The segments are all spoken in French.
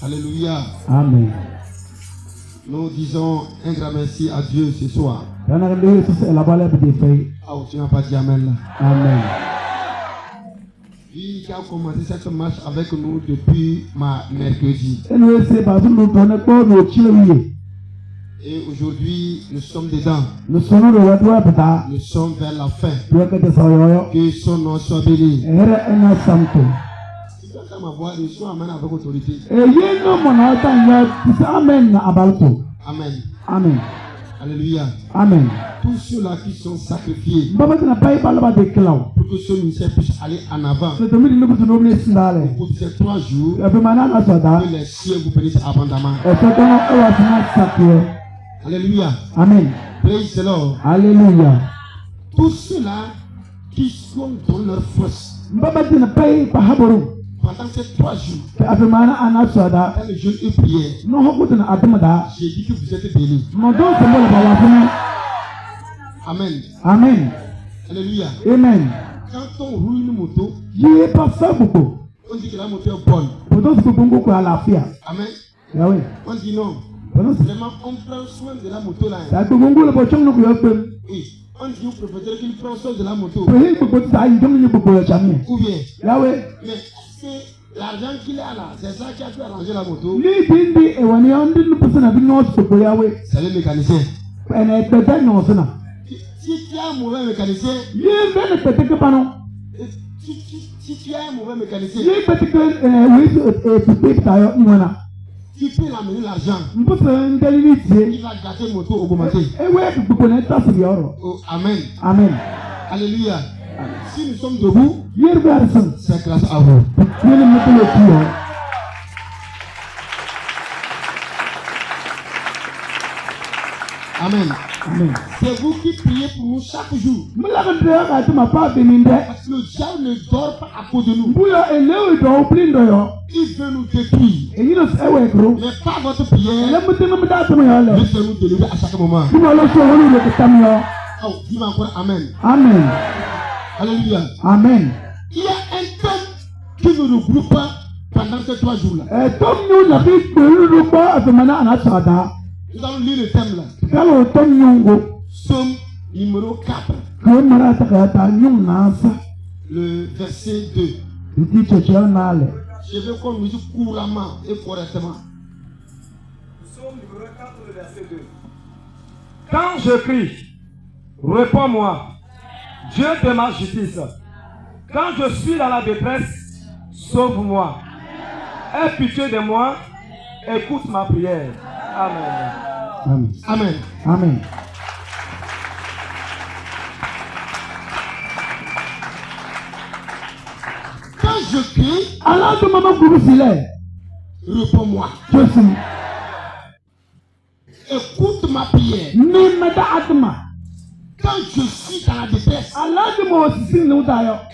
Alléluia. Amen. Nous disons un grand merci à Dieu ce soir. Ah, tu n'as pas dit Amen là. Amen. Lui qui a commencé cette marche avec nous depuis mercredi. Et aujourd'hui, nous sommes dedans. Nous sommes vers la fin. Que son nom soit béni. Si tu entends ma voix, je suis amen avec autorité. Amen. Amen. Alléluia. Amen. Tous ceux-là qui sont sacrifiés pour que ce ministère puisse aller en avant. Pour ces 3 jours, que les cieux vous bénissent abondamment. Alléluia. Amen. Praise the Lord. Alléluia. Tous ceux-là qui sont dans leur force pendant ces 3 jours, dans le jeûne et prière, j'ai dit que vous êtes bénis. Amen. Amen. Alléluia. Amen. Quand on roule une moto, on dit que la moto est bonne. Amen. On dit non. Vraiment, on prend soin de la moto là. Oui. On dit au propriétaire qu'il prend soin de la moto. Ou bien. Mais c'est l'argent qu'il a là, c'est ça qui a fait arranger la moto. C'est le mécanicien. Si tu as un mauvais mécanicien, si tu as un mauvais mécanicien, tu peux l'amener l'argent. Il va gâter le moto augmenter. Oh, amen. Amen. Alléluia. Si nous sommes debout, c'est grâce à vous. Amen. Amen. C'est vous qui priez pour nous chaque jour. Parce que le diable ne dort pas à cause de nous. Il veut nous détruire. Mais par votre prière, laissez-nous nous délivrer à chaque moment. Oh, dis-moi encore Amen. Amen. Alléluia. Amen. Il y a un thème qui nous regroupe pendant ces 3 jours-là. Nous allons lire le thème là. Psaume numéro 4. Le verset 2. Je veux qu'on nous dise couramment et correctement. Psaume numéro 4, le verset 2. Quand je crie, réponds-moi, Dieu de ma justice. Quand je suis dans la détresse, sauve-moi. Aie pitié de moi, écoute ma prière. Amen. Amen. Amen. Amen. Quand je crie, réponds-moi. Écoute ma prière. Quand je suis dans la détresse,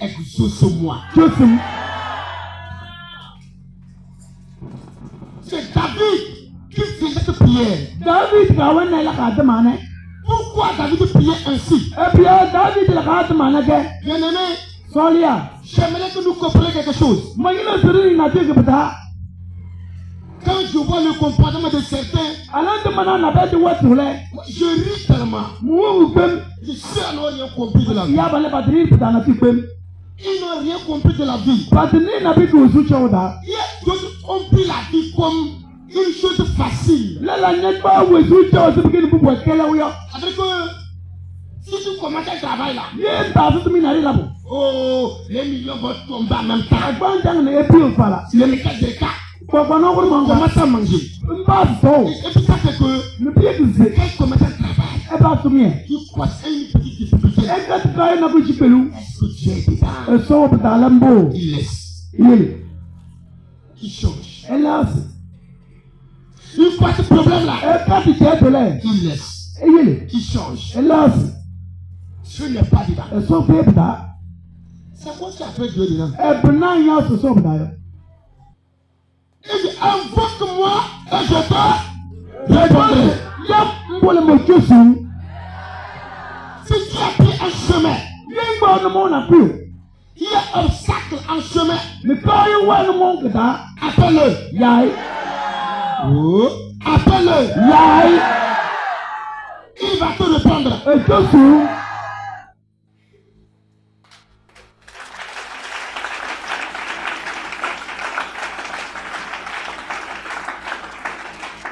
exauce-moi. C'est David qui fait cette prière. Pourquoi David priait ainsi? Bien-aimé, j'aimerais que nous comprenions quelque chose. Quand je vois le comportement de certains, je ris tellement. Je sais qu'ils n'ont rien compris de la vie. Ils n'ont rien compris de la vie. Il y a d'autres qui ont pris la vie comme une chose facile. Avec si tu commences un travail là, oh, les millions vont tomber en même temps. C'est le cas des cas. On commence à manger. Et puis ça fait que quand il commence un travail, il croise une petite difficulté. Est-ce que Dieu est dedans? Il laisse. Il change. Il croise ce problème là. Il laisse. Il change. Ce n'est pas dedans. C'est quoi qui a fait Dieu dedans? Il dit, invoque-moi et je te répondrai. Si tu as pris un chemin, Il y a un obstacle en chemin. Mais quand il voit le monde là, Appelle-le. Yaï, Oh. Appelle-le. Yaï, Il va te répondre. et tout sous.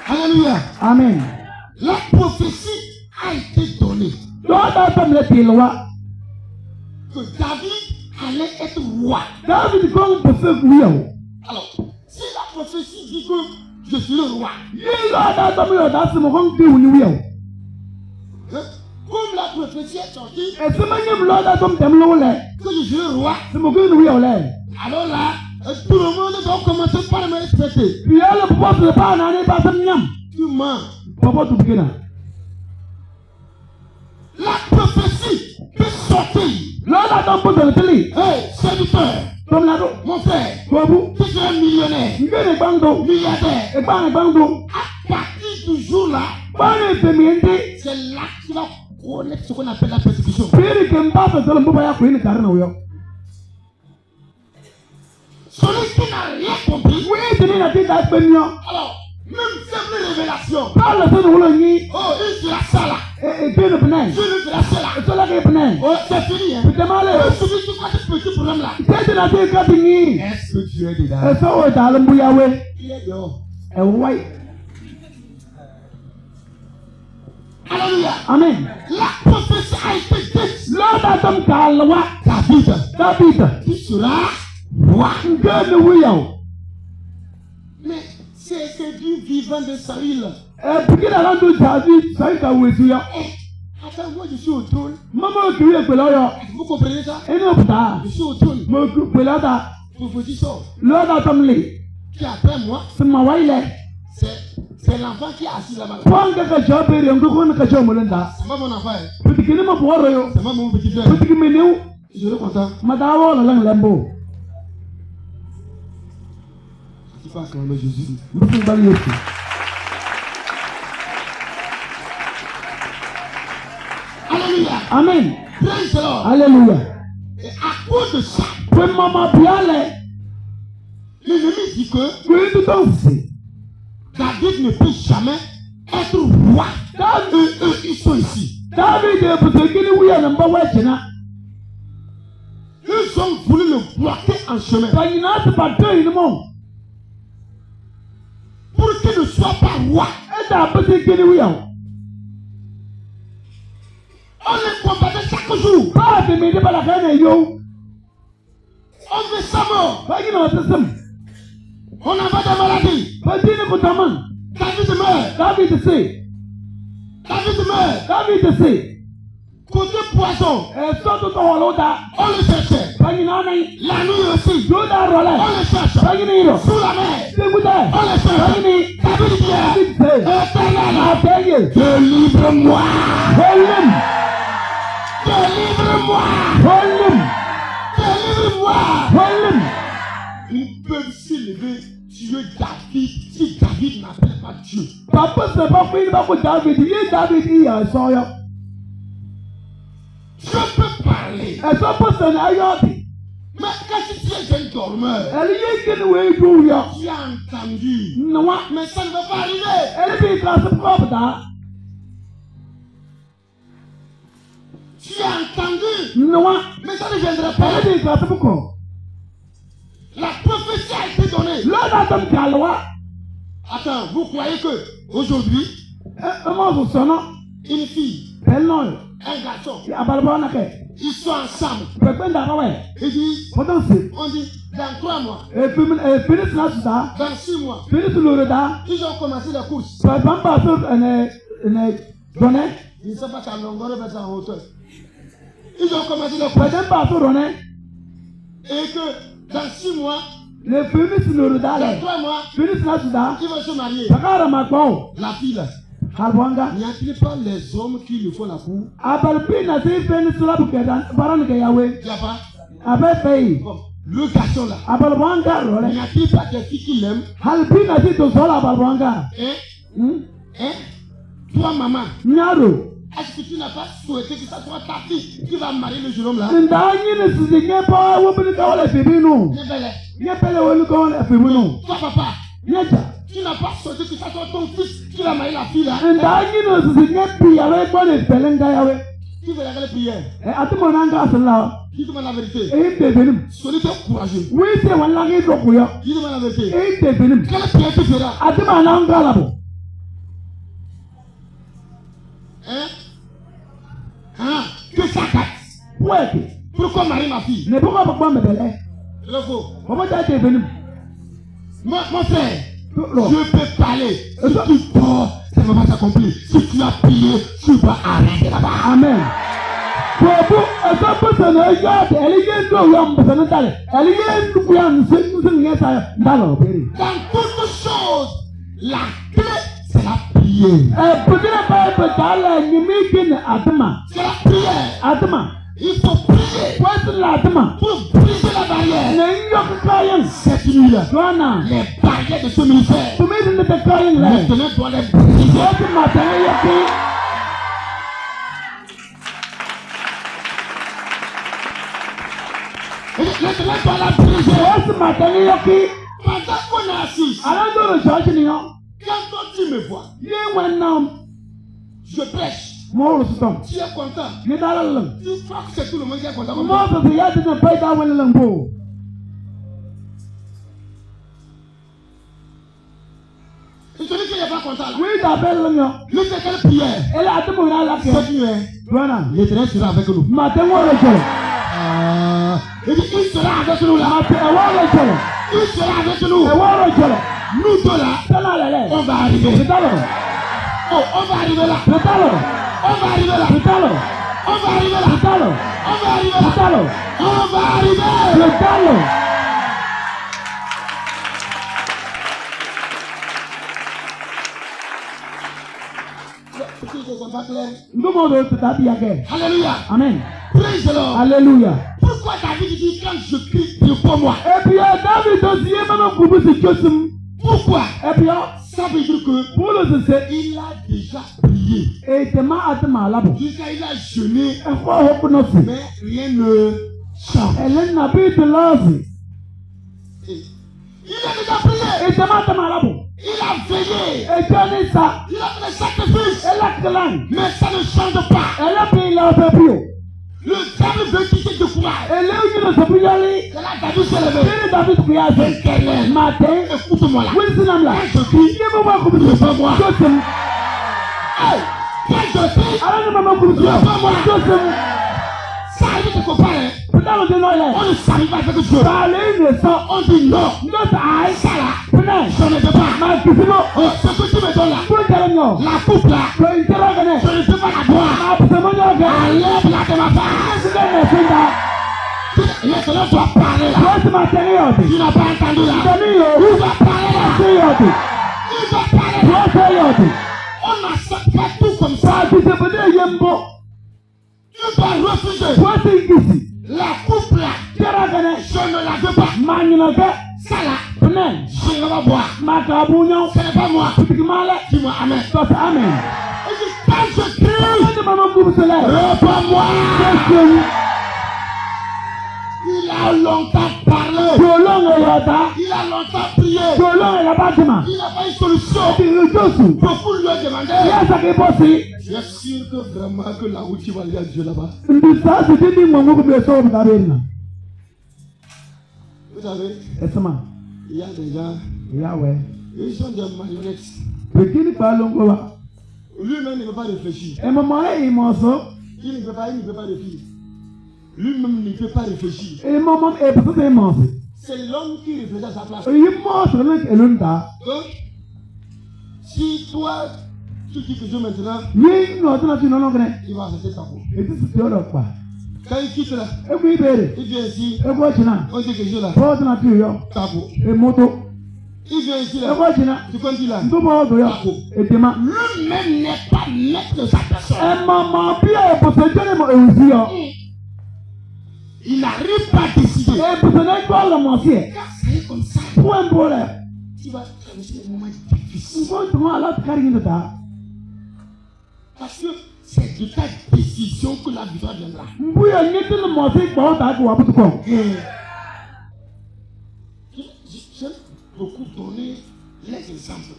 Alléluia. Amen. La prophétie a été donnée Donc, dans comme le tilois, que David allait être roi. David comme pour ce que Alors, si la prophétie dit que je suis le roi, il a dans le dans ce moment que vous hein, comme la prophétie est sortie et ce même là dans comme le là, que je suis le roi, c'est mon que nous là. alors là, tout le monde va commencer par me respecter. Puis elle ne peut pas en aller par ce miam. Tu mens. Papa tout bien. La prophétie peut sortir. Là dans pour le télé. Hey, serviteur, Comme là, mon frère, toi vous, tu seras millionnaire, il y a des bandos, milliardaire. et pas un bando. À partir du jour là, Pas les féminines. c'est là que tu vas connaître ce qu'on appelle la persécution. Puis que m'pas fait le mbaba ya kwini karna yo. Celui qui n'a rien compris, Oui, tenez la tête à penyo. alors, même simple révélation, Pas le seul rouleau ni. oh, il sera ça là, Et puis le penay. je lui ferai ça là. Et cela qui est penay. Oh, c'est fini, hein. Putain malé. Celui qui voit ce petit problème là, Tête la tête à penyi. est-ce que tu es dedans? Et ça ouais dans le mbouyawe. Il est dehors. Et ouais. Alléluia. Amen. La prophétie a été dite. Là dans comme kalwa. David, David. tu seras roi. Ngene wiyo. Mais c'est du vivant de Saül. Et puis la rando David, ça y est wesu yo. Eh, attends, moi je suis au trône. Maman qui est pelo yo. Vous comprenez ça? Et non putain. Je suis au trône. Mo ku pelo da. Prophétie sort. Là dans comme les. Qui après moi, C'est ma waile. c'est l'enfant qui est assis là-bas. Point que job et on go que job molenda. C'est pas mon enfant. Hein. Petit qui ne m'a pas yo. C'est pas mon petit frère. Petit qui me néo. Je suis content. Madawo la lang lembo. Tu vas acclamer Jésus. Mutu bali yesu. Alléluia. Amen. Praise the Lord. Alléluia. Et à cause de ça, Pour maman biale. l'ennemi dit que Pour tout temps c'est. David ne peut jamais être roi. Eux, ils sont ici. David est pour ce qui nous y a n'importe quoi chena. Ils ont voulu le bloquer en chemin Pagina se battre une mon. pour qu'il ne soit pas roi. Et t'as pas ce qui nous y a. On les combattait chaque jour. Pas de me pas la gagne yo. On veut sa mort. Pagina se sem. On avait des maladies. Pagina ko taman. David meurt. David c'est. David meurt. David c'est. Côté poison, Et ça tout en loda. on le cherchait. Pagina nai. La nuit aussi, Yoda on rola. le cherche. Pagina iro. Sous la mer, C'est vous là. on le cherche. Pagina. David dit, David c'est. Éternel, Ateye. délivre-moi. Volume. Délivre-moi. Volume. Délivre-moi. Volume. Ils peuvent s'élever, tuer David, si David n'appelle pas Dieu. Papa c'est pas fini pas pour David. Il David il a son yo. Dieu peut parler. Et ça pas c'est ayoti. Mais quand tu es un dormeur, Elle y est que nous est tout yo. tu as entendu. Non. Mais ça ne va pas arriver. Elle est classe propre da. Tu as entendu. Non. Mais ça ne viendra pas. Elle est classe pourquoi? La prophétie a été donnée. Là dans ton calwa. Attends, vous croyez que aujourd'hui, Moi vous sonne. une fille, Elle non. un garçon, Ya balbona ke. ils sont ensemble. Pepe da ouais. Ils disent, Potom c'est. on dit, dans 3 mois, Et puis fini na da. dans 6 mois, Fini sur le da. ils ont commencé la course. Par bamba sur une donné. Je ne sais pas si en longueur ou en hauteur. Ils ont commencé la Par course. bamba sur donné. Et que dans 6 mois, Le fini sur le da. dans 3 mois, Fini na da. ils vont se marier. Takara makao. La fille là, Halwanga. n'y a-t-il pas les hommes qui lui font la cour? Abalpi na si fini sur la bukeda. Baran ke yawe. Il n'y a pas. Abe pay. Bon, le garçon là, Abalwanga n'y role. a-t-il pas des filles qui l'aiment? Halpi na si to sola abalwanga. Hein? Hmm? Hein? Toi, maman, Nyaro. Est-ce que tu n'as pas souhaité que ça soit ta fille qui va marier le jeune homme là? Toi, papa, tu n'as pas souhaité que ça soit ton fils qui va marier la fille là? Tu veux regarder les prières? Dis moi la vérité. Sois courageux. Dis moi la vérité. Quelle prière tu feras? Que ça casse. Pourquoi marier ma fille? Le faux. Mon frère, je peux parler. Si tu dors, ça ne va pas s'accomplir. Si tu as prié, tu vas arrêter là-bas. Amen. Dans toutes choses, la clé, c'est la prière. C'est la prière. Il faut prier pour briser la barrière. Cette nuit-là, les barrières de ce ministère, maintenant doit les briser. Maintenant doit la briser. Pendant qu'on est assis, quand toi tu me vois, je prêche. Tu es content. Tu crois que c'est tout le monde qui est content. Je te dis qu'il n'est pas content là. Lui c'est quelle prière? L'Éternel sera avec nous. Il dit il sera avec nous là. Il sera avec nous. Nous deux là, on va arriver. Oh, on va arriver là. On va arriver là. On va arriver là. On va arriver là. On va arriver. Alléluia. Amen. Praise the Lord. Alléluia. Pourquoi David dit quand je crie, prie pour moi? Pourquoi? Ça veut dire que il a déjà prié. Jusqu'à il a jeûné, mais rien ne change. Il a déjà prié. Il a veillé. Il a fait des sacrifices. Mais ça ne change pas. Le diable veut quitter de courage. C'est là David s'est levé. Éternel, écoute-moi là. Quand je crie, réponds-moi. Quand je crie, réponds-moi. Ça arrive quelque part, hein. On ne s'arrive pas avec Dieu. On dit non. Ça là, je ne veux pas. Ce que tu me donnes là, la coupe là, je ne veux pas la boire. Enlève-la de ma face. L'Éternel doit parler là. Tu n'as pas entendu là. Il doit parler là. Il doit parler là. On n'accepte pas tout comme ça. Tu dois refuser. La coupe là, je ne la veux pas. Ça là, je ne vais pas boire. Ce n'est pas moi. Dis-moi amen. Amen. Et quand je crie, réponds-moi. Il a longtemps parlé. Il a longtemps prié. Il n'a pas une solution. Beaucoup lui ont demandé. Tu es sûr que vraiment que là où tu vas aller à Dieu là-bas? Vous savez, il y a des gens, ils sont des marionnettes. Lui-même ne peut pas réfléchir. Il ne peut pas réfléchir. Lui-même ne peut pas réfléchir. C'est l'homme qui réfléchit à sa place. Donc, si toi, tu dis que Dieu maintenant, il va accepter ta peau. Quand il quitte là, il vient ici, on dit que Dieu là, ta peau. Il vient ici là, tu continues là, ta peau. Lui-même n'est pas maître de sa personne. Il n'arrive pas à décider. Car c'est comme ça. Tu vas traverser des moments difficiles. Parce que c'est de ta décision que la victoire viendra. J'aime beaucoup donner les exemples.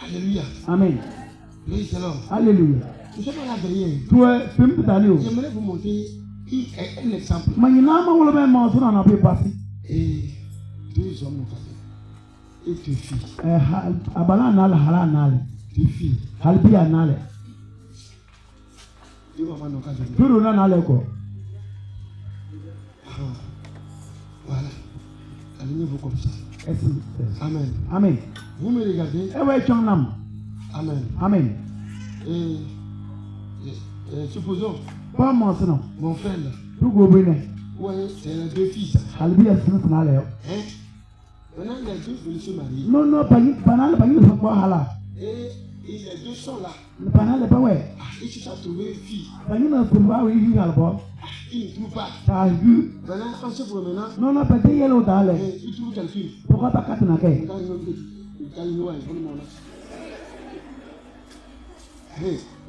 Alléluia. Amen. Praise the Lord. Alléluia. Je ne sais pas la veiller. J'aimerais vous montrer un exemple. Et deux hommes et deux filles. Deux filles. Voilà. Alignez-vous comme ça. Amen. Amen. Vous me regardez. Amen. Amen. Et supposons, mon frère là, ouais, c'est les deux filles. Hein? Maintenant, les deux veulent se marier. Et les deux sont là. Ils cherchent à trouver une fille. Ils ne trouvent pas. Maintenant, on se promenant. Ils trouvent quelqu'un.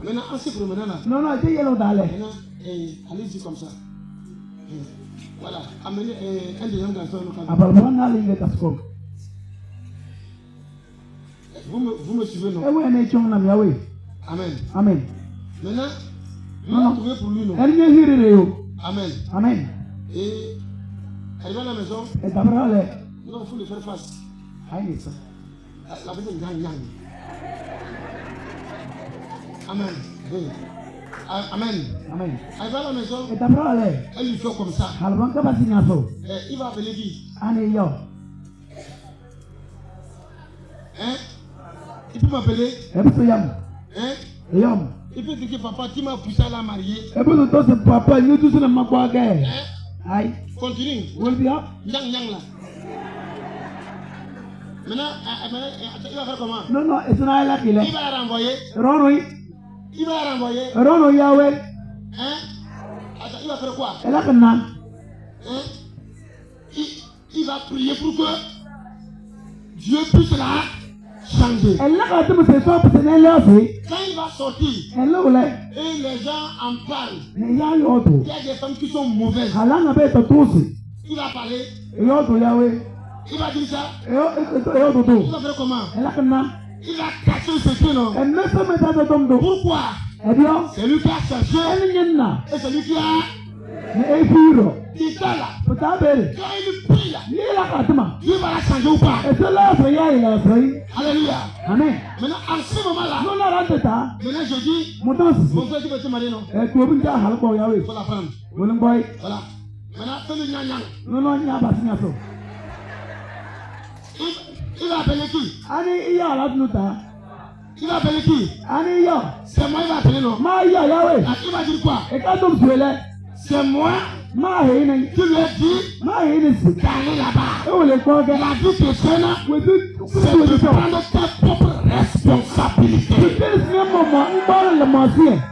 Maintenant, on se promenant là. Maintenant, allez-y comme ça. Voilà, amenez un deuxième garçon. Vous me suivez, non? Amen. Amen. Maintenant, vous allez trouver pour lui, non? Amen. Amen. Et arrivé à la maison, non, il faut le faire face. La personne gagne. Amen. Amen. Amen. Arrivé à la maison, elle lui fait comme ça. Il va appeler qui? Hein? Il peut m'appeler? Hein? Il peut dire que papa, tu m'as poussé à la marier. Hein? Continue. Yang là. Maintenant, il va faire comment? Il va la renvoyer. Il va la renvoyer. Hein? Attends, il va faire quoi? Hein? Il va prier pour que Dieu puisse la changer. Quand il va sortir et les gens en parlent, il y a des femmes qui sont mauvaises. Il va parler. Il va dire ça. Il va faire comment? Il va casser ce pied, non? Pourquoi? C'est lui qui a cherché et c'est lui qui a dit ça là. Quand il prie là, Dieu va la changer ou pas? Alléluia. Amen. Maintenant, en ce moment-là, maintenant je dis, mon frère, tu veux te marier, non? Il faut la prendre. Voilà. Maintenant, fais-le gna-gna. Il va appeler qui? Il va appeler qui? C'est moi, il va appeler, non? Il va dire quoi? C'est moi qui lui ai dit d'aller là-bas. La vie chrétienne, c'est de prendre tes propres responsabilités.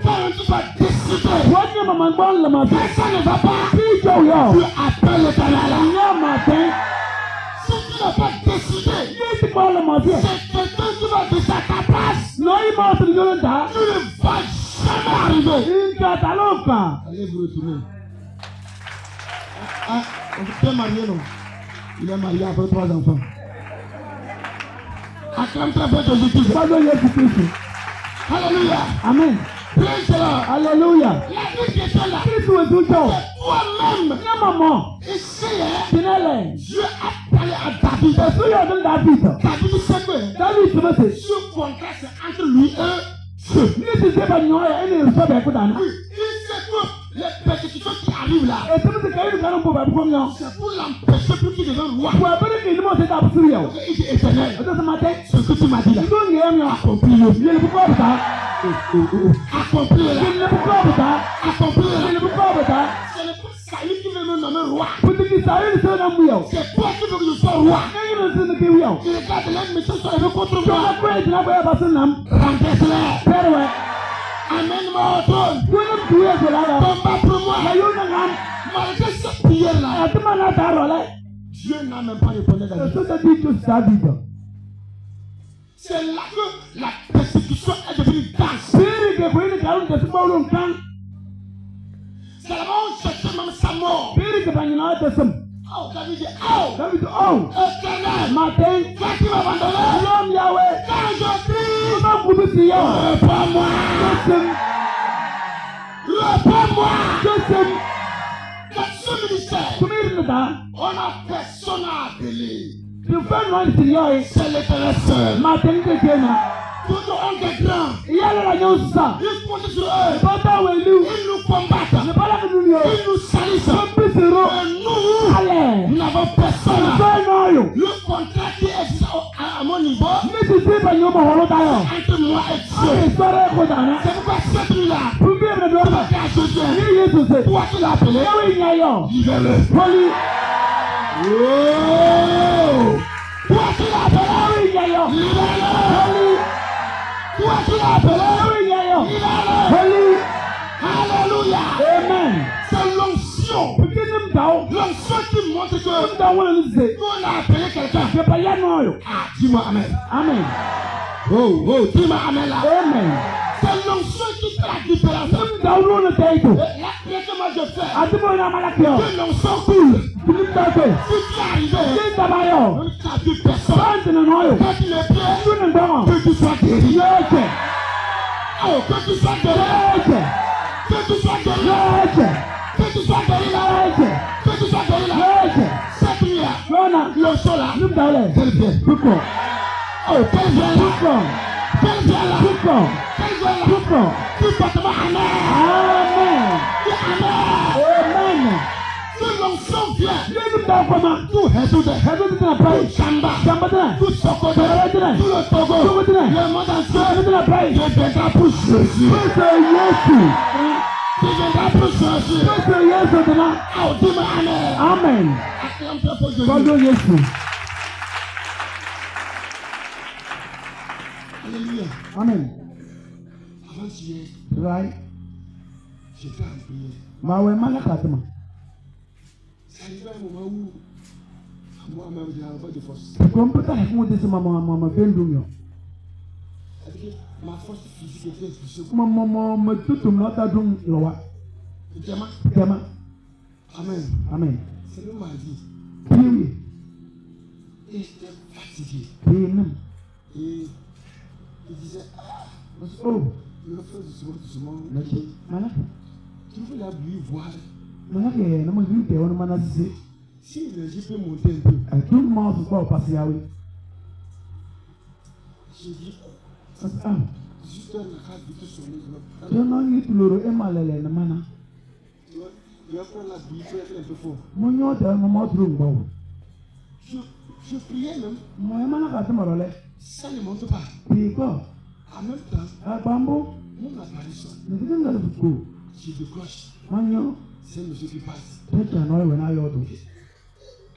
Quand tu vas décider, personne ne va pas. Tu appelles l'Éternel. Si tu n'as pas décidé, c'est quelqu'un qui va décider à ta place. Tu ne vas jamais arriver. Allez vous retourner. On est marié, non? Il est marié avec 3 enfants. Acclame très fort Jésus-Christ. Alléluia. Amen. Praise the Lord. Alléluia. La vie qui est là, c'est toi-même. Ici, Dieu a parlé à David. David sait que ce contrat c'est entre lui et Dieu. Il sait que les persécutions qui arrivent là, c'est pour l'empêcher pour qu'il devienne roi. Il dit Éternel, ce que tu m'as dit là, accomplis-le. Accomplis-le. C'est le prince Saül qui veut me nommer roi. C'est toi qui veux que je sois roi. Il regarde les méchants sont arrivés contre moi. Renverse-les. Amène-moi au trône. Combat pour moi. Malgré cette prière-là, Dieu n'a même pas répondu à David. C'est là que la persécution est devenue dense. C'est là-bas on cherchait même sa mort. Oh, David dit, oh, Éternel, quand tu m'abandonnes, quand je crie, réponds-moi. Dans ce ministère, on a personne à appeler. C'est l'Éternel seul. Tout le monde est grand. Il compte sur eux. Ils nous combattent. Ils nous salissent. Et nous n'avons personne. Le contrat qui existe à mon niveau, entre moi et Dieu. C'est pourquoi cette nuit-là, toi qui l'as appelé, libère-le. Toi qui l'as appelé, libère-le. Toi qui l'as appelé, libère-le. Alléluia. Amen. C'est l'onction. L'onction qui montre que on a appelé quelqu'un. Ah, dis-moi Amen. Amen. Oh, dis-moi Amen là. Amen. C'est l'onction qui fait la différence. Là, moi je fais. Que l'onction coule. Si tu es arrivé, on t'a vu personne. Quand tu le fais, que tu sois guéri. Oh, que tu sois guéri. Que tu sois guéri. Que tu sois guéri là. Que tu sois guéri là. Cette nuit là, l'onction là, qu'elle vient. Oh, qu'elle vient là. Qu'elle vient là. Qu'elle vient là. Tout portement Amen. Amen. Amen. Que l'onction vient. Tout Hézoudé. Tout Chamba. Tout Sokodé. Tout le Togo. Le monde entier. Je viendrai pour Jésus. Je viendrai pour Jésus. Oh, dis-moi Amen. Amen. Acclame-toi pour Jésus. Alléluia. Amen. Avant-hier, Right. j'étais en prière. Ça arrive à un moment où moi-même je n'avais pas de force. C'est-à-dire ma force physique était expulsée. Amen. Amen. C'est le mardi. Et j'étais fatigué. Et il disait, Oh, il me fait doucement. Tu veux la pluie voir. Si l'énergie peut monter un peu. J'ai dit, juste la carte de tout sonner. Tu vas prendre la pluie, tu vas faire un peu fort. Je priais même. Ça ne monte pas. En même temps, mon appareil sonne. Je décroche. C'est un monsieur qui passe.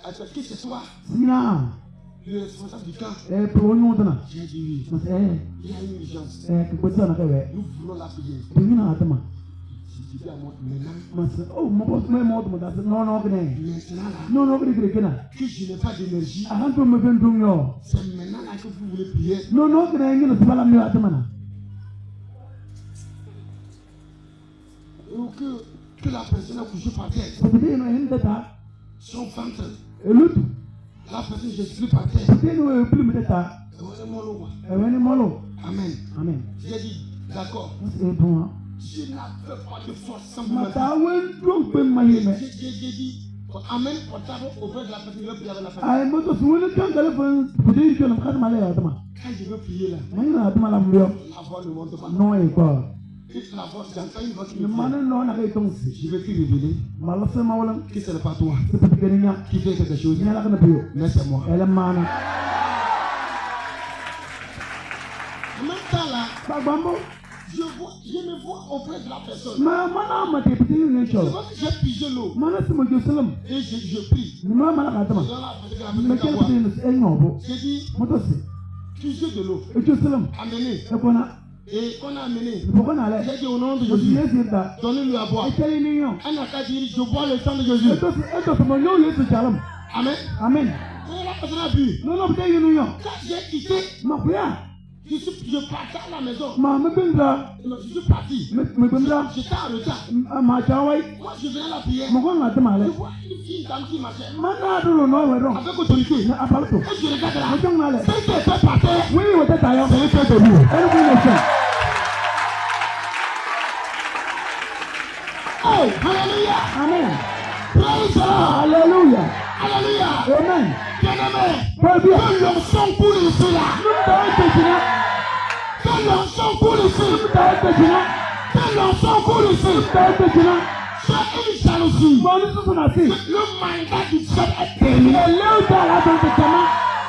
Attends, qui c'est toi? Le responsable du camp. J'ai dit oui. Il y a une urgence. Nous voulons la prière. J'ai dit à moi, maintenant là, que je n'ai pas d'énergie. C'est maintenant là que vous voulez prier. Ou que la personne a couché par terre. Son ventre. La personne Jésus par terre. Amen. Amen. J'ai dit, d'accord. Je n'avais pas de force sans vous. J'ai dit, amène portable auprès de la personne. Je veux prier avec la personne. Quand je veux prier là, la voix ne monte pas. La voix, j'entends une voix qui me dit, je vais te révéler que ce n'est pas toi qui fait quelque chose, mais c'est moi. En même temps là, je me vois auprès de la personne. Je vois que j'ai pigé l'eau et je prie. J'ai dit, pigé de l'eau, amenez. Et qu'on a amené, j'ai dit au nom de Jésus, donnez-lui à boire. Elle n'a qu'à dire, je bois le sang de Jésus. Amen. Amen. Et la personne a bu. Quand j'ai quitté, Je partais à la maison. Ma bindra. Je suis parti. Me bindra. J'étais en retard. Ma chawai. Moi, je venais à la prière. Mo ko ngata male. Je vois une fille, une dame qui marchait. Mana do no we ro. Avec autorité. Na apalto. Et je regarde là. Mo jong male. C'est que fait par terre. Oui, we ta tayo. C'est que de nous. Elu ko ne se. Oh, hallelujah. Amen. Praise the Lord. Hallelujah. Hallelujah. Amen. Bien-aimé. Pas bien. Que l'onction coule ici là. Que l'onction coule ici. Que l'onction coule ici. C'est une jalousie. Le mandat du ciel est terminé.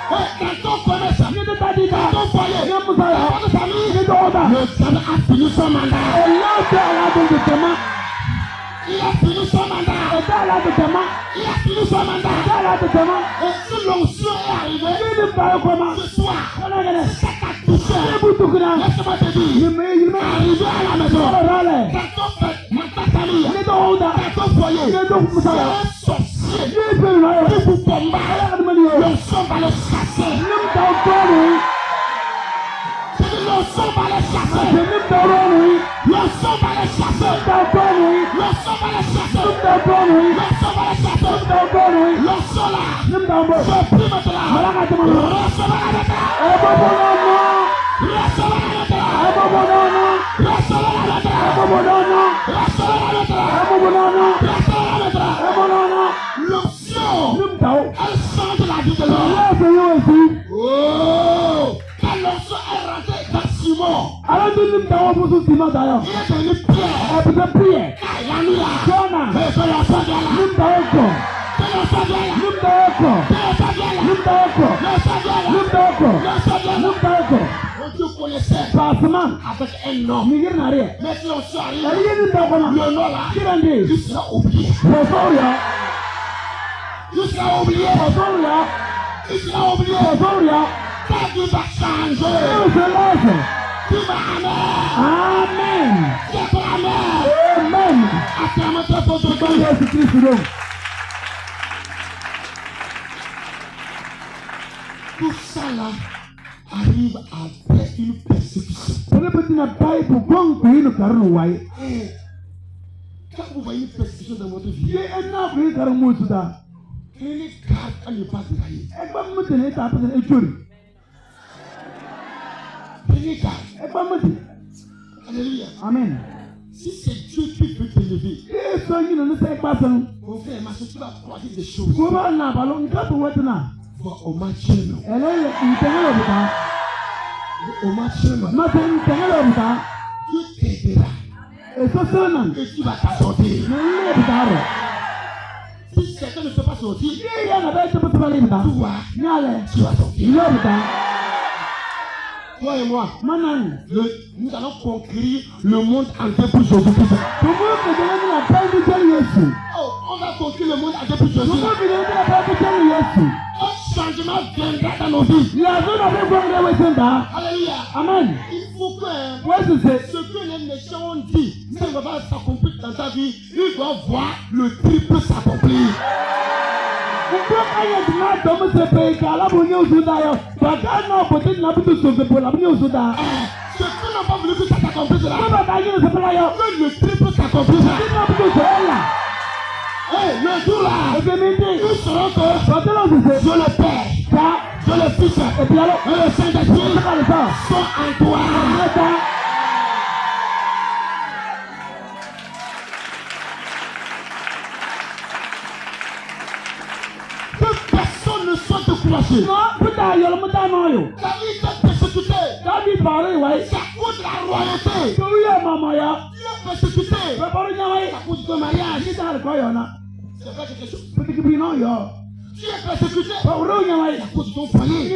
Quand on connaît ça, quand on voyait, dans votre famille, le ciel a fini son mandat. Il a fini son mandat. Il a fini son mandat. Et si l'onction est arrivée, ce soir, ça t'a touché. Laisse-moi te dire, arrivé à la maison, quand on fait ma famille, quand on voyait, c'est un sorcier qui vous combat. L'onction va le chasser. L'onction va le chasser. L'onction va le chasser. L'onction va le chasser. L'onction va le chasser. L'onction là. Je prie maintenant. Recevez la lettre. Recevez la lettre. Recevez la lettre. Recevez la lettre. L'onction, elle change la vie de l'homme. Oh! Quand l'onction est rentrée dans Simon, il est devenu Pierre. Alléluia. Et que l'onction vient là. Que l'onction vient là. Que l'onction vient là. Dieu connaissait avec un nom. Mais si l'onction arrive, le nom là, il sera oublié. Il sera oublié. Il sera oublié. Ta vie va changer. Tu vas amen. C'est amen. Acclame-toi pour ton Dieu. Tout ça là arrive après une persécution. Quand vous voyez une persécution dans votre vie, prenez garde à ne pas dérailler. Prenez garde. Alléluia. Amen. Si c'est Dieu qui peut t'élever, mon frère, ma soeur, tu vas croiser des choses. Vois au match. Au match. Dieu t'aidera. Et tu vas t'en sortir. Si quelqu'un ne peut pas sortir, tu vas sortir. Toi et moi, nous allons conquérir le monde entier pour Jésus-Christ. Oh, on va conquérir le monde entier pour Jésus. Un changement viendra dans nos vies. Alléluia. Amen. Il faut que ce que les méchants ont dit, ça ne va pas s'accomplir dans ta vie. Il doit voir le triple s'accomplir. Ce que n'ont pas voulu que ça s'accomplisse là, que le triple s'accomplisse là. Le jour là, ils sauront que Dieu le Père, Dieu le Fils et le Saint-Esprit sont en toi. Que personne ne soit découragé. Car il t'a persécuté. C'est à cause de la royauté. Dieu a persécuté. C'est à cause de ton mariage. C'est vrai quelque chose. Tu es persécuté. C'est à cause de ton foyer. Tu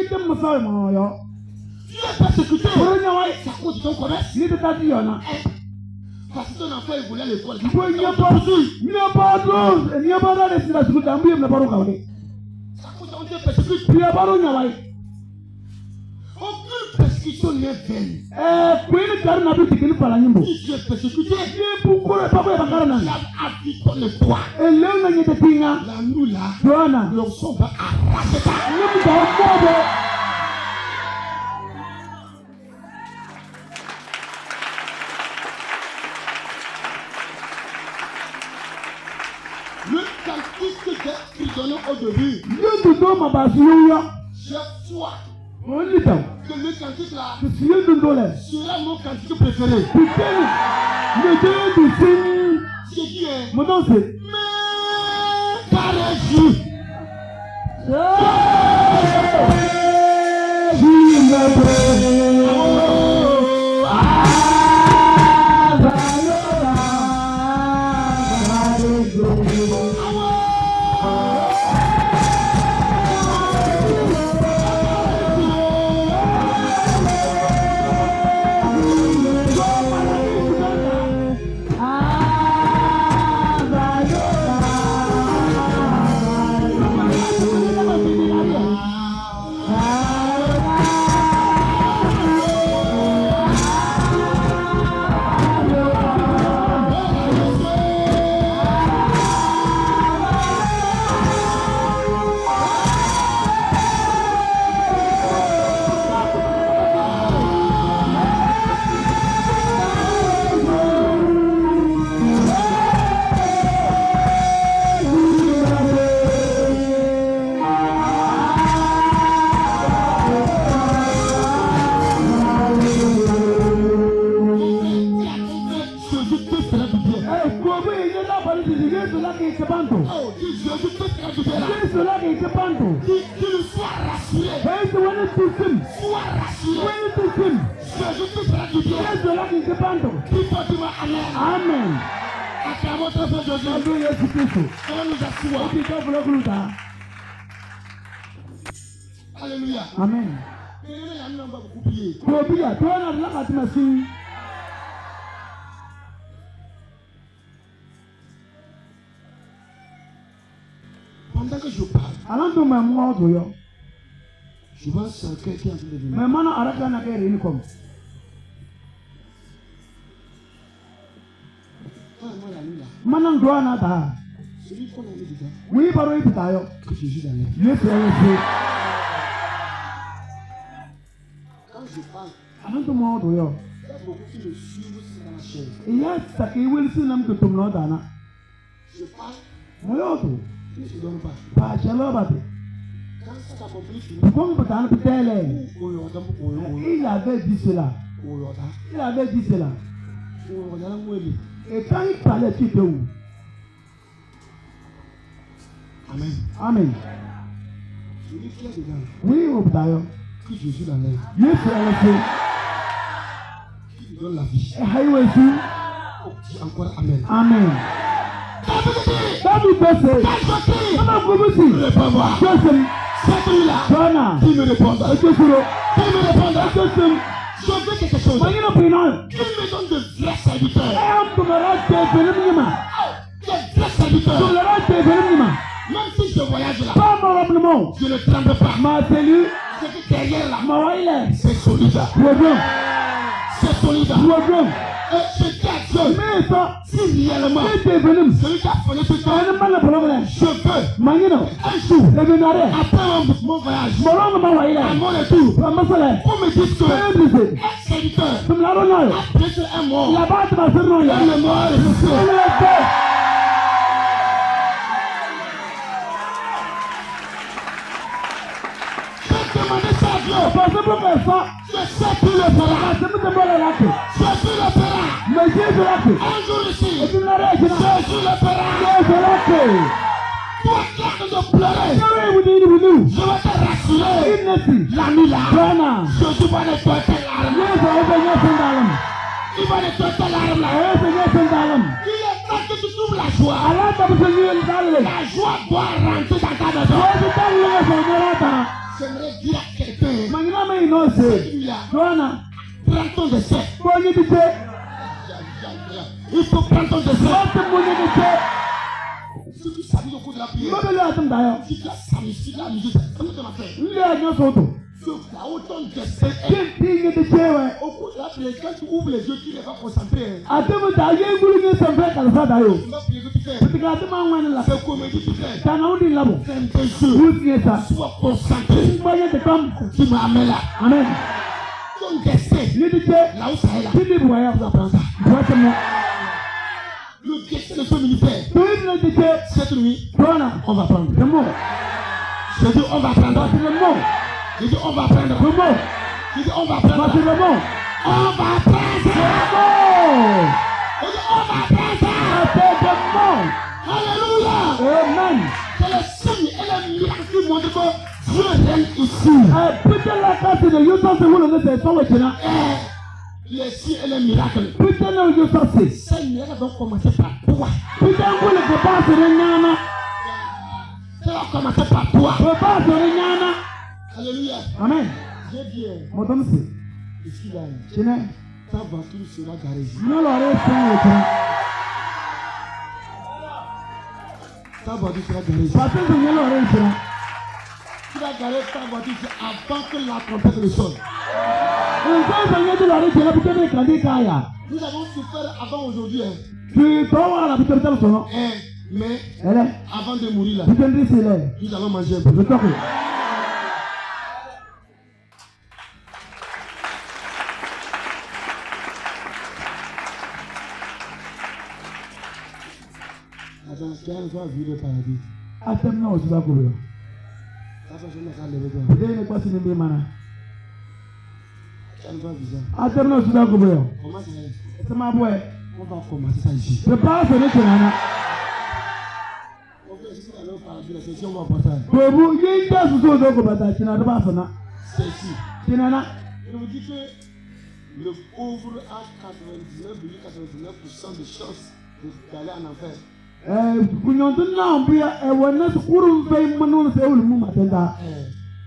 es persécuté. C'est à cause de ton commerce. Parce que ton enfant il voulait l'école. C'est à cause qu'on te persécute. Aucune persécution n'est vaine. Si tu es persécuté, appuie ton espoir. La nous là, l'onction va arracher ça. ma base yo. J'ai foi On lit ça. que le cantique là Je suis un dollar. sera mon cantique préféré. Putain, le Dieu du Seigneur. J'ai dit, hein, Mon nom c'est. mais par Jésus. Amen. Alléluia. Amen. Pendant que je parle, je vois ça quelqu'un qui est en train de venir. Mais maintenant, arrête la guerre, il comme. Ah, moi, la nuit là, Maintenant, doit nada. celui qu'on a mis dedans, Oui, par oui, putain. que Jésus dans l'air. Dieu fait un Quand je parle, avant tout le monde, il y a beaucoup qui me suivent aussi dans la chaise. il y a ça qui will see them to come not dana. Je parle, Moyoto, ils ne se donnent pas. pa chalo bate. Quand ça s'accomplit, tu Comme putain pitele. Il avait dit cela. Il avait dit cela. Et quand il parlait, tu étais où? Amen. Amen. Celui qui est dedans, Oui, au putain. que Jésus dans l'air, Dieu fait un peu. qui lui donne la vie. Et highway see. Oh, dis encore Amen. Amen. David Bessé. Comment vous Je ne peux pas voir. Joseph. C'est lui là. Joanna. Qui me répondra? Joseph. Qui me répondra? Joseph. Je veux quelque chose. Magina Pinal. Qui me donne de vrais serviteurs? I'm to the right day, Benjamin. De vrais serviteurs. To the right day, Benjamin. Même si je voyage là, Pas mon rapidement. je ne tremble pas. Ma cellule. Ce qui est derrière là, Ma waile. c'est solide. Programme. C'est solide. Programme. Et je dis à Dieu, Mais ça. si réellement, C'est Benjamin. celui qui a fait ce temps, Un mal problème. je veux Magina. un jour, Le Benaré. après mon voyage, Moron ma à waile. mon retour, La masala. on me dit que C'est un serviteur, Comme la Ronald. après c'est un mort, La batte va se rendre. un mort est ressuscité. J'ai demandé ça à Dieu. Parce que pour faire ça, Je sais qu'il le fera. c'est pour te voir la queue. Jésus le fera. Mais Jésus l'a fait. Un jour Et ici, tu l'as réagi. Jésus le fera. Jésus l'a fait. Toi qui es en train de pleurer, Sorry, we need you. je vais te rassurer. Innocent. La nuit là, Joanna. Jésus va nettoyer tes larmes. Yesu obenye sendalam. Il va nettoyer tes larmes là. Obenye sendalam. Il est temps que tu trouves la joie. Alata busenye ndalle. La joie doit rentrer dans ta maison. Yesu talle sonderata. J'aimerais dire à quelqu'un, Mangina me inose. celui-là, Joanna. prends ton décès. Konye dite. Il faut prendre ton décès. Ote monye dite. Si tu salues au cours de la prière, Mbele atum dayo. si tu as salué, si tu as musique, comment tu m'as fait? Nle anyo soto. Je vois autant de décès. Tinge dite we. Au cours de la prière, quand tu ouvres les yeux, tu ne vas pas concentrer. Atemu ta yengulu ni sembe kalfa dayo. Tu vas prier que tu fais. Putika atema ngwana la. C'est comme tu fais. Tana udi labo. Ferme tes yeux. Usiye sa. Sois concentré. Mboye te kam. Tu m'amènes là. Amen. Ton décès, Ni dite. là où ça est là, Tini buaya. tu apprends ça. Boite mo. Le décès de ce ministère, Tuini dite. cette nuit, Joanna. on va prendre. Temo. Je dis on va prendre. Voici le mot. Je dis on va prendre. Le mot. Je dis on va prendre. Voici le mot. On va prendre. Oh! Je dis on va prendre. C'est le mot. Alléluia. Amen. C'est le signe et le miracle qui montre que Dieu règne ici. Putain la carte de Utah c'est vous le c'est pas le chien. Les signes et les miracles. Putain le Utah c'est. Ces miracles vont commencer par toi. Putain vous le pas c'est le nyama. Ça va commencer par toi. Pas c'est le nyama. Alléluia. Amen. J'ai dit, Mon homme c'est. ici là, Chien. ta voiture sera garée ici. Nous l'aurait fait le chien. Ta voiture sera garée ici. Parce que nous l'aurait fait. Tu vas garer ta voiture ici avant que la trompette ne sonne. Nous avons souffert avant aujourd'hui. Mais avant de mourir là, nous allons manger un peu. Attends, tu as une fois vu le paradis. La personne n'a qu'à lever toi. Tu as une fois vu ça. Comment ça va? On va commencer ça ici. On va c'est ici. Je vous dis que le pauvre a 99,99% de chances d'aller en enfer.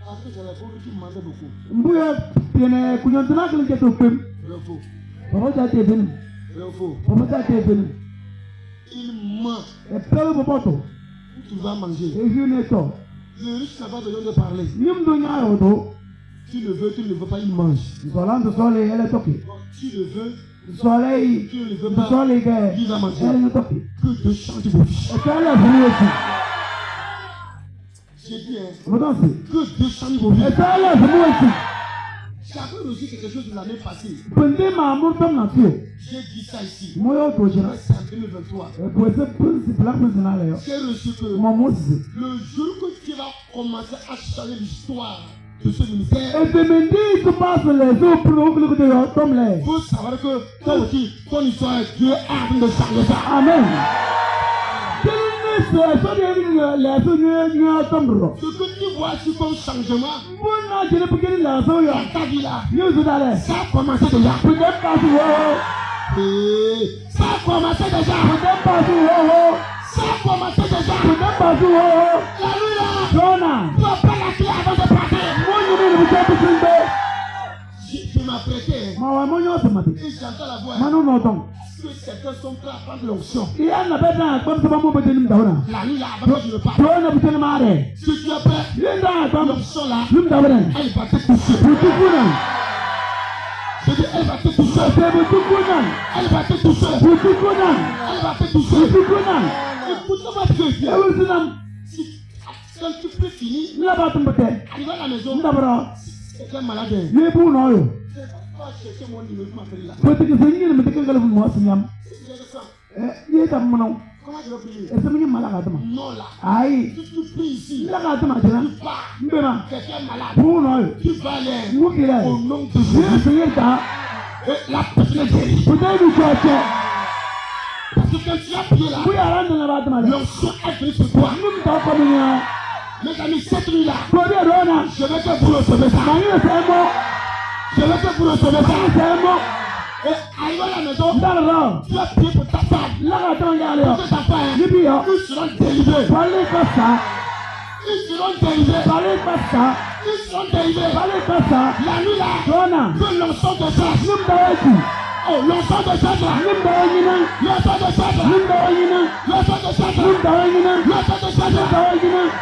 Parce que c'est les pauvres qui demandent beaucoup. Le faux. Le faux. Il ment. Tu vas manger. Le riche n'a pas besoin de parler. Tu le veux, tu ne le veux pas, il mange. Tu le veux, tu ne le veux pas, il va manger. Que de chants du bouche. J'ai dit, que de chants du bouche. J'avais reçu quelque chose de l'année passée. J'ai dit ça ici. C'est en 2023. J'ai reçu que le jour que tu vas commencer à changer l'histoire de ce ministère, il faut savoir que toi aussi, ton histoire, Dieu est en train de changer ça. Amen. Ce que tu vois sur ton changement, dans ta vie là, ça a commencé déjà. Ça a commencé déjà. Ça a commencé déjà. Alléluia. Tu vas pas la clé avant de partir. Je m'apprêtais. Et j'entends la voix. Que certains sont prêts à prendre l'onction. La nuit là, avant que je ne parte. Si tu es prêt, l'onction là, elle va te toucher. Je dis, elle va te toucher. Elle va te toucher. Elle va te toucher. Écoute-moi ce que je dis. Quand tu peux finir, arriver à la maison, c'est un malade. Pas chercher mon numéro, m'appeler là. Comment je vais prier? Non là. Si tu pries ici, tu pars. Quelqu'un malade. Tu vas aller au nom de Jésus. Et la personne est guérie. Parce que quand tu as prié là, l'onction est venue sur toi. Mes amis, cette nuit là, je vais que vous recevoir ça. Je vais que vous recevoir ça. Et arrivé à la maison, tu vas prier pour ta femme. Pour que ta femme, ils seront délivrés. Ils seront délivrés. Ils seront délivrés. La nuit là, que l'ensemble de ça. Oh, l'ensemble de ça. L'ensemble de ça. L'ensemble de ça. L'ensemble de ça.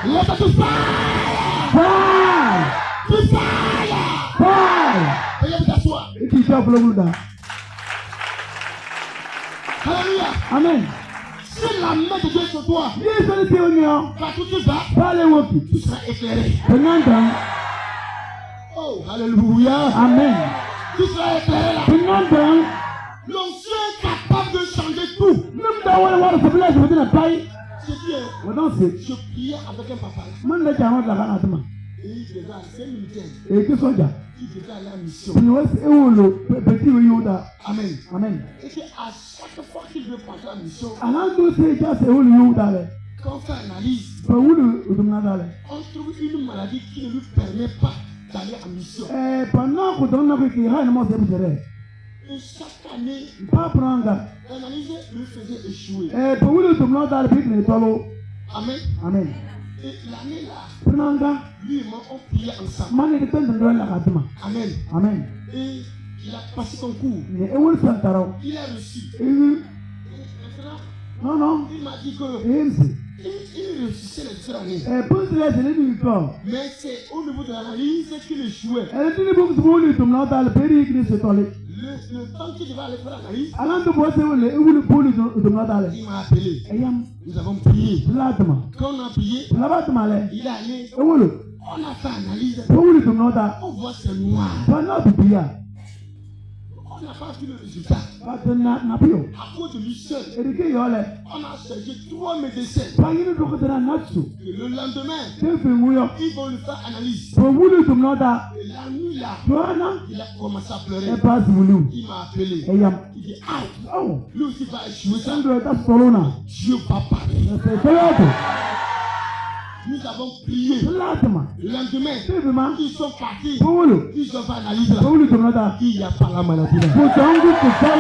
L'ensemble de ça. Veuillez vous asseoir. Alléluia. Amen. Si la main de Dieu est sur toi, partout tu vas, tu seras éclairé. Oh, alléluia. Amen. Tu seras éclairé là. L'onction est capable de changer tout. Je dis, Wọ́n náà ṣe. je priais avec un papa. Mọ́ ní lẹ́jà àwọn ọ̀dà kan àtúmọ̀. Et il devait aller, c'est un militaire. Èké sọ́jà. Il devait aller en mission. Pìlì wọ́n ṣe ewu lo pẹ̀tì ìwé yóò dá. Amen. Amen. Et c'est à chaque fois qu'il veut partir en mission, Àlándó ṣe ìjà ṣe ewu lo yóò dá rẹ̀. quand on fait analyse, Pẹ̀lú ìdùnnú dá rẹ̀. on trouve une maladie qui ne lui permet pas d'aller en mission. Pendant que dans notre pays, il y a une mort de misère. Et chaque année, Pas prendre. l'analyse lui faisait échouer. Pẹ̀lú ìdùnnú dá rẹ̀ bí kìnìún tọ́lọ́. Amen. Amen. Et l'année là, Prendre. lui et moi, on priait ensemble. Mani de pente de la katuma. Amen. Amen. Et il a passé son cours. Ni ewu santaro. Il a reçu. Ewu. Et maintenant, Non non. il m'a dit que Emsi. il réussissait les deux années. Pose la zele du corps. Mais c'est au niveau de l'analyse qu'il échouait. Elle dit beaucoup de monde tout le monde dans le pays qui se tolle. Le temps qu'il devait aller faire l'analyse, Avant de bosser le ewu le poli tout le monde dans le. il m'a appelé. Ayam. Nous avons prié. Latma. Quand on a prié, Là-bas tu m'allais. il est allé. Ewu le. On a fait analyse. Ewu tout le monde dans. On voit c'est noir. Pendant tu pia. On n'a pas vu le résultat. Pas de na pio. À cause de lui seul, Erike yole. on a cherché 3 médecins. Pas yini do ko tena natsu. Et le lendemain, Te fe nguyo. ils vont lui faire analyse. Ewu le tout le monde dans. Et la nuit là, Joana. il a commencé à pleurer. Passe voulu. Il m'a appelé. Ayam. Il dit, ah, Oh. lui aussi va échouer ça. Sandro ta solona. Dieu va parler. C'est clair. Nous avons prié. Latma. Le lendemain, Sèvement. ils sont partis. Polo. Ils ont fait analyse là. Polo tout le monde dans. Il n'y a pas la maladie là. Pour tangu pour ça.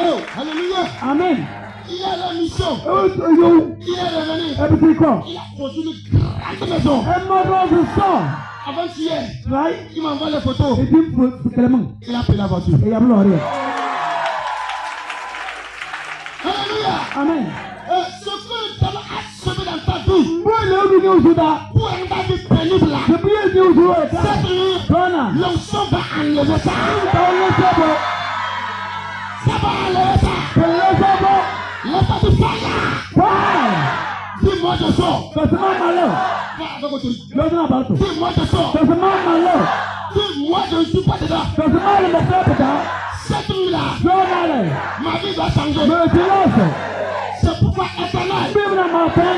Oh, alléluia. Amen. Il a la mission. Oh yo. Il est revenu. Everything come. Il a construit une grande maison. Et moi je sors. Avant-hier, Right? il m'envoie les photos. Et puis pour Clément. Il a pris la voiture. Et y a plus rien. Alléluia. Amen. Ce que le diable a semé dans ta vie, Moi le venu au Soudan. pour un ta vie pénible là, Je prie Dieu au Soudan. cette nuit, Donna. l'onction va enlever ça. Dans le sabo. Ça va enlever ça. Que le sabo. Laisse-toi du fire. Fire. Dis-moi je sors. Ça se met malheur. Va avec autorité. L'autre n'a pas tout. Dis-moi je sors. Ça se met malheur. Dis-moi je ne suis pas dedans. Ça se met le frère. Cette nuit là, Donna. ma vie va changer. Me silence. C'est pourquoi éternel, Bible matin.